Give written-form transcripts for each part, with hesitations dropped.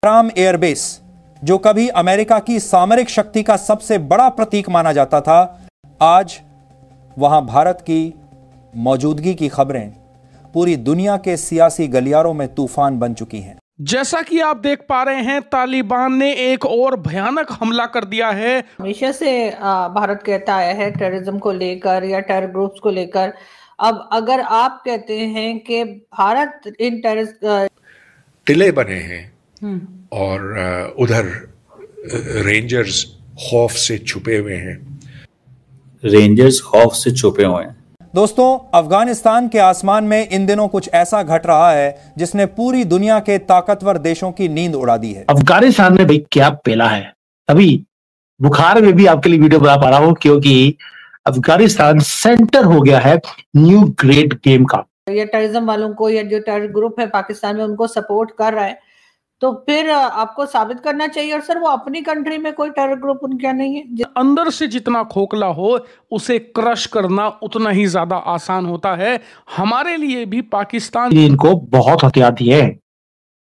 Bagram airbase, जो कभी America की सामरिक शक्ति का सबसे बड़ा प्रतीक माना जाता था, आज वहां भारत की मौजूदगी की खबरें पूरी दुनिया के सियासी गलियारों में तूफान बन चुकी हैं। जैसा कि आप देख पा रहे हैं, तालिबान ने एक और भयानक हमला कर दिया है। हमेशा से भारत कहता आया है टेररिज्म को लेकर या टेरर ग्रुप्स को लेकर। अब अगर आप कहते हैं कि भारत इन टेररिस्ट टिले बने हैं और उधर रेंजर्स खौफ से छुपे हुए हैं। दोस्तों, अफगानिस्तान के आसमान में इन दिनों कुछ ऐसा घट रहा है जिसने पूरी दुनिया के ताकतवर देशों की नींद उड़ा दी है। अफगानिस्तान में भाई क्या पेला है। अभी बुखार में भी आपके लिए वीडियो बना पा रहा हूं क्योंकि अफगानिस्तान सेंटर हो गया है न्यू ग्रेट गेम का। या टेररिज्म वालों को या जो टेरर ग्रुप है पाकिस्तान में उनको सपोर्ट कर रहा है, तो फिर आपको साबित करना चाहिए। और सर, वो अपनी कंट्री में कोई टेरर ग्रुप उनका नहीं है। अंदर से जितना खोखला हो उसे क्रश करना उतना ही ज्यादा आसान होता है। हमारे लिए भी पाकिस्तान इनको बहुत हथियार दिए हैं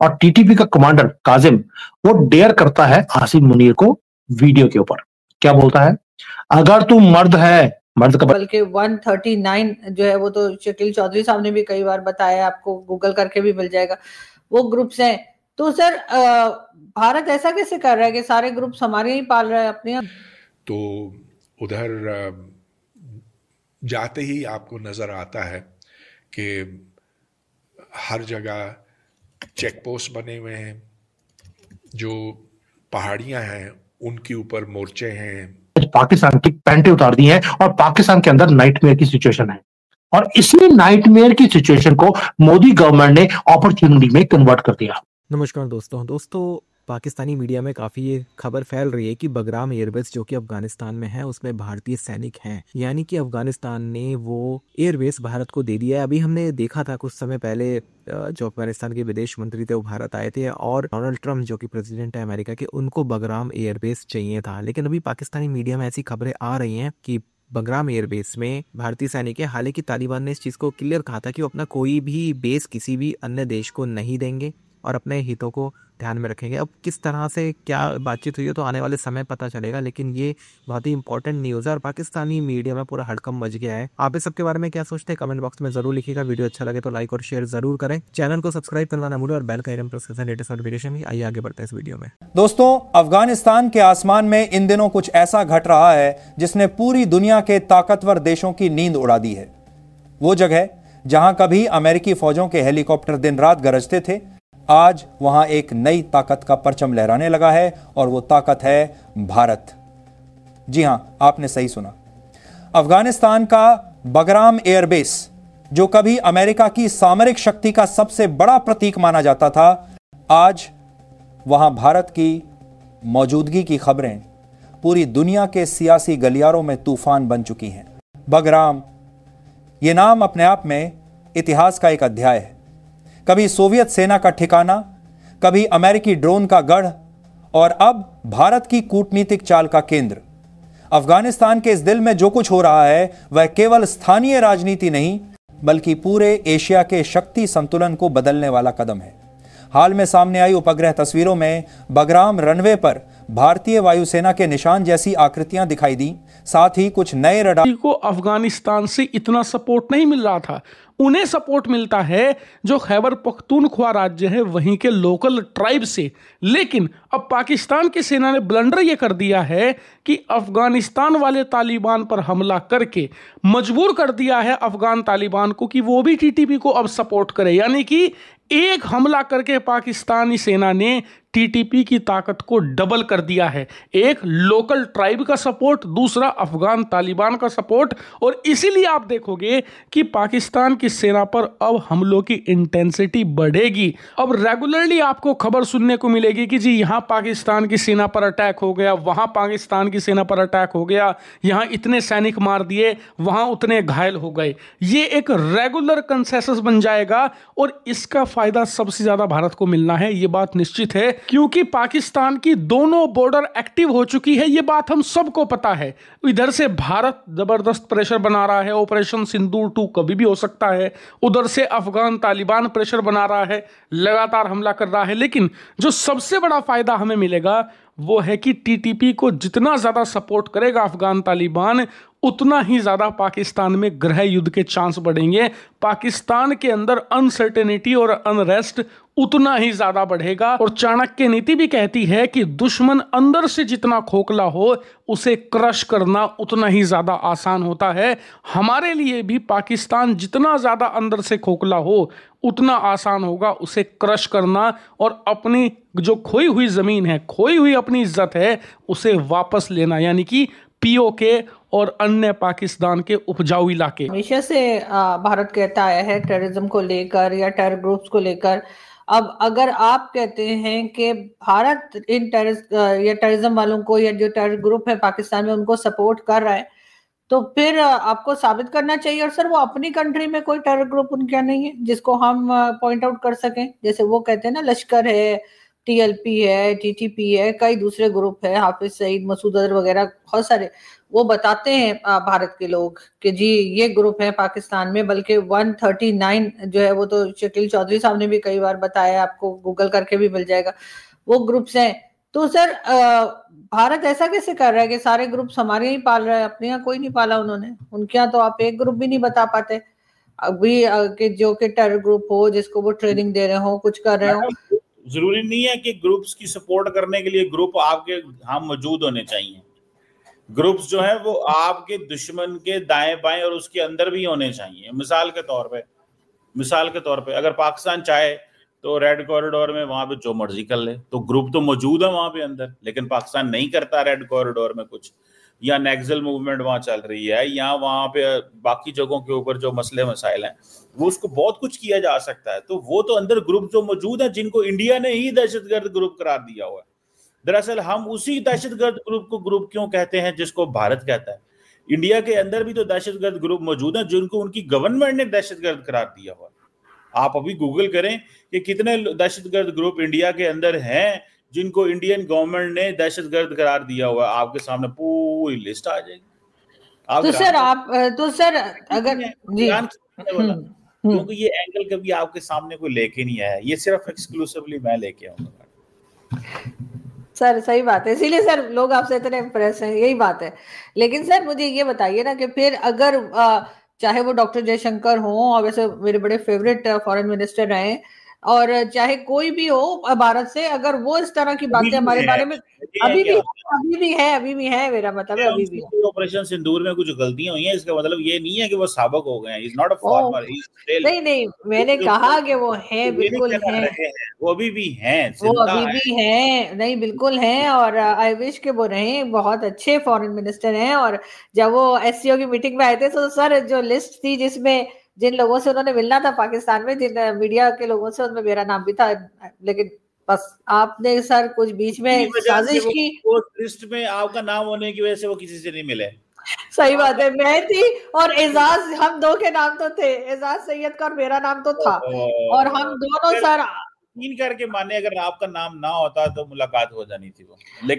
और टीटीपी का कमांडर काजिम वो डेयर करता है आसिम मुनीर को वीडियो के ऊपर। क्या बोलता है? अगर तू मर्द है, मर्द का बल्कि 139 जो है वो तो शकील चौधरी साहब ने भी कई बार बताया, आपको गूगल करके भी मिल जाएगा, वो ग्रुप्स हैं। तो सर, भारत ऐसा कैसे कर रहा है कि सारे ग्रुप्स हमारे ही पाल रहा है अपने? तो उधर जाते ही आपको नजर आता है कि हर जगह चेक पोस्ट बने हुए हैं, जो पहाड़ियां हैं उनके ऊपर मोर्चे हैं। पाकिस्तान की पैंटें उतार दी हैं और पाकिस्तान के अंदर नाइटमेयर की सिचुएशन है और इसी नाइटमेयर की सिचुएशन को मोदी गवर्नमेंट ने अपॉर्चुनिटी में कन्वर्ट कर दिया। नमस्कार दोस्तों, पाकिस्तानी मीडिया में काफ़ी ये खबर फैल रही है कि बगराम एयरबेस जो कि अफगानिस्तान में है उसमें भारतीय सैनिक हैं, यानी कि अफगानिस्तान ने वो एयरबेस भारत को दे दिया है। अभी हमने देखा था कुछ समय पहले जो अफगानिस्तान के विदेश मंत्री थे वो भारत आए थे और डोनाल्ड ट्रंप जो कि प्रेसिडेंट है अमेरिका के, उनको बगराम एयरबेस चाहिए था। लेकिन अभी पाकिस्तानी मीडिया में ऐसी खबरें आ रही हैं कि बगराम एयरबेस में भारतीय सैनिक है। हालांकि तालिबान ने इस चीज़ को क्लियर कहा था कि वो अपना कोई भी बेस किसी भी अन्य देश को नहीं देंगे और अपने हितों को ध्यान में रखेंगे। अब किस तरह से क्या बातचीत हुई है तो आने वाले समय पता चलेगा, लेकिन ये बहुत ही इंपॉर्टेंट न्यूज़ है और पाकिस्तानी मीडिया में पूरा हड़कंप मच गया है। आप इस सब के बारे में क्या सोचते हैं कमेंट बॉक्स में जरूर लिखिएगा। वीडियो अच्छा लगे तो लाइक और शेयर जरूर करें। चैनल को सब्सक्राइब करना ना भूलें और बेल का आइकन प्रेस करें लेटेस्ट नोटिफिकेशन भी। आइए आगे बढ़ते हैं इस वीडियो में। दोस्तों, अफगानिस्तान के आसमान में इन दिनों कुछ ऐसा घट रहा है जिसने पूरी दुनिया के ताकतवर देशों की नींद उड़ा दी है। वो जगह जहां कभी अमेरिकी फौजों के हेलीकॉप्टर दिन रात गरजते थे, आज वहां एक नई ताकत का परचम लहराने लगा है और वो ताकत है भारत। जी हां, आपने सही सुना। अफगानिस्तान का बगराम एयरबेस, जो कभी अमेरिका की सामरिक शक्ति का सबसे बड़ा प्रतीक माना जाता था, आज वहां भारत की मौजूदगी की खबरें पूरी दुनिया के सियासी गलियारों में तूफान बन चुकी हैं। बगराम, यह नाम अपने आप में इतिहास का एक अध्याय है। कभी सोवियत सेना का ठिकाना, कभी अमेरिकी ड्रोन का गढ़ और अब भारत की कूटनीतिक चाल का केंद्र। अफगानिस्तान के इस दिल में जो कुछ हो रहा है वह केवल स्थानीय राजनीति नहीं बल्कि पूरे एशिया के शक्ति संतुलन को बदलने वाला कदम है। हाल में सामने आई उपग्रह तस्वीरों में बगराम रनवे पर भारतीय वायुसेना के निशान जैसी आकृतियां दिखाई दी। साथ ही कुछ नए रडार को अफगानिस्तान से इतना सपोर्ट नहीं मिल रहा था। उन्हें सपोर्ट मिलता है जो खैबर पख्तूनख्वा राज्य है वहीं के लोकल ट्राइब से। लेकिन अब पाकिस्तान की सेना ने ब्लंडर यह कर दिया है कि अफगानिस्तान वाले तालिबान पर हमला करके मजबूर कर दिया है अफगान तालिबान को कि वो भी टीटीपी को अब सपोर्ट करे। यानी कि एक हमला करके पाकिस्तानी सेना ने टीटीपी की ताकत को डबल कर दिया है। एक लोकल ट्राइब का सपोर्ट, दूसरा अफगान तालिबान का सपोर्ट। और इसीलिए आप देखोगे कि पाकिस्तान की सेना पर अब हमलों की इंटेंसिटी बढ़ेगी। अब रेगुलरली आपको खबर सुनने को मिलेगी कि जी यहाँ पाकिस्तान की सेना पर अटैक हो गया, वहाँ पाकिस्तान की सेना पर अटैक हो गया, यहाँ इतने सैनिक मार दिए, वहाँ उतने घायल हो गए। ये एक रेगुलर कंसेंसस बन जाएगा और इसका फायदा सबसे ज्यादा भारत को मिलना है, ये बात निश्चित है। क्योंकि पाकिस्तान की दोनों बॉर्डर एक्टिव हो चुकी है, ये बात हम सबको पता है। इधर से भारत जबरदस्त प्रेशर बना रहा है, ऑपरेशन सिंदूर 2 कभी भी हो सकता है। है, उधर से अफगान तालिबान प्रेशर बना रहा है, लगातार हमला कर रहा है। लेकिन जो सबसे बड़ा फायदा हमें मिलेगा वो है कि टीटीपी को जितना ज़्यादा सपोर्ट करेगा अफगान तालिबान, उतना ही ज़्यादा पाकिस्तान में गृह युद्ध के चांस बढ़ेंगे। पाकिस्तान के अंदर अनसर्टेनिटी और अनरेस्ट उतना ही ज़्यादा बढ़ेगा। और चाणक्य नीति भी कहती है कि दुश्मन अंदर से जितना खोखला हो, उसे क्रश करना उतना ही ज़्यादा आसान होता है। हमारे लिए भी पाकिस्तान जितना ज़्यादा अंदर से खोखला हो, उतना आसान होगा उसे क्रश करना और अपनी जो खोई हुई ज़मीन है, खोई हुई अपनी इज्जत है, उसे वापस लेना, यानी कि पीओके और अन्य पाकिस्तान के उपजाऊ इलाके। हमेशा से भारत कहता आया है टेररिज्म को लेकर या टेरर ग्रुप्स को लेकर। अब अगर आप कहते हैं कि भारत इन टेररिज्म वालों को या जो टेरर ग्रुप है पाकिस्तान में उनको सपोर्ट कर रहा है, तो फिर आपको साबित करना चाहिए। और सर वो अपनी कंट्री में कोई टेरर ग्रुप उनका नहीं है जिसको हम पॉइंट आउट कर सकें। जैसे वो कहते हैं ना, लश्कर है, टीएलपी है, टीटीपी है, कई दूसरे ग्रुप है, हाफिज सईद, मसूद अजहर वगैरह बहुत सारे। वो बताते हैं भारत के लोग कि जी ये ग्रुप है पाकिस्तान में, बल्कि 139 जो है वो तो शकील चौधरी साहब ने भी कई बार बताया, आपको गूगल करके भी मिल जाएगा, वो ग्रुप्स हैं। तो सर भारत ऐसा कैसे कर रहा है कि सारे ग्रुप हमारे ही पाल रहा है, अपने यहाँ कोई नहीं पाला उन्होंने? उनके यहाँ तो आप एक ग्रुप भी नहीं बता पाते अभी कि जो कि टेरर ग्रुप हो, जिसको वो ट्रेनिंग दे रहे हो, कुछ कर रहे हो। जरूरी नहीं है कि ग्रुप्स की सपोर्ट करने के लिए ग्रुप आपके यहाँ मौजूद होने चाहिए। ग्रुप्स जो है वो आपके दुश्मन के दाएं बाएं और उसके अंदर भी होने चाहिए। मिसाल के तौर पे अगर पाकिस्तान चाहे तो रेड कॉरिडोर में वहां पे जो मर्जी कर ले, तो ग्रुप तो मौजूद है वहां पे अंदर, लेकिन पाकिस्तान नहीं करता रेड कॉरिडोर में कुछ। या नेक्सल मूवमेंट वहां चल रही है, या वहां पे बाकी जगहों के ऊपर जो मसले मसाइल हैं, वो उसको बहुत कुछ किया जा सकता है। तो वो तो अंदर ग्रुप जो मौजूद है, जिनको इंडिया ने ही दहशतगर्द ग्रुप करार दिया हुआ है। दरअसल हम उसी दहशतगर्द ग्रुप को ग्रुप क्यों कहते हैं जिसको भारत कहता है? इंडिया के अंदर भी तो दहशतगर्द ग्रुप मौजूद है जिनको उनकी गवर्नमेंट ने दहशतगर्द करार दिया हुआ है। आप अभी गूगल करें कि कितने दहशतगर्द ग्रुप इंडिया के अंदर हैं जिनको इंडियन गवर्नमेंट ने दहशतगर्द करार दिया हुआ है। आपके सामने पूरी लिस्ट आ जाएगी। तो सर अगर जी क्योंकि ये एंगल कभी आपके सामने कोई लेके नहीं आया, ये सिर्फ एक्सक्लूसिवली मैं लेके आऊंगा। सर सही बात है, इसीलिए सर लोग आपसे इतने इम्प्रेस हैं, यही बात है। लेकिन सर मुझे ये बताइए ना कि फिर अगर चाहे वो डॉक्टर जयशंकर हो, और वैसे मेरे बड़े फेवरेट फॉरेन मिनिस्टर रहे, और चाहे कोई भी हो भारत से, अगर वो इस तरह की बातें हमारे बारे में अभी भी है मेरा मतलब अभी भी है। ऑपरेशन सिंदूर में कुछ गलतियां हुई हैं, इसका मतलब ये नहीं है कि वो साबिक हो गए हैं। इज नॉट अ फॉर्मर, नहीं मैंने कहा कि वो है, बिल्कुल है, वो अभी भी हैं, नहीं बिल्कुल हैं। और आई विश के वो रहे, बहुत अच्छे फॉरेन मिनिस्टर हैं। और जब वो एससीओ की मीटिंग में आए थे तो सर जो लिस्ट थी जिसमें जिन लोगों से उन्होंने मिलना था पाकिस्तान में, जिन मीडिया के लोगों से, उनमें मेरा नाम भी था, लेकिन बस आपने सर कुछ बीच में साजिश की। वो लिस्ट में आपका नाम होने की वजह से वो किसी से नहीं मिले। सही बात है, मैं थी और एजाज, हम दो के नाम तो थे, एजाज सैयद का और मेरा नाम तो था, और हम दोनों सर करके माने अगर आपका नाम ना होता तो मुलाकात हो जानी थी वो। लेकिन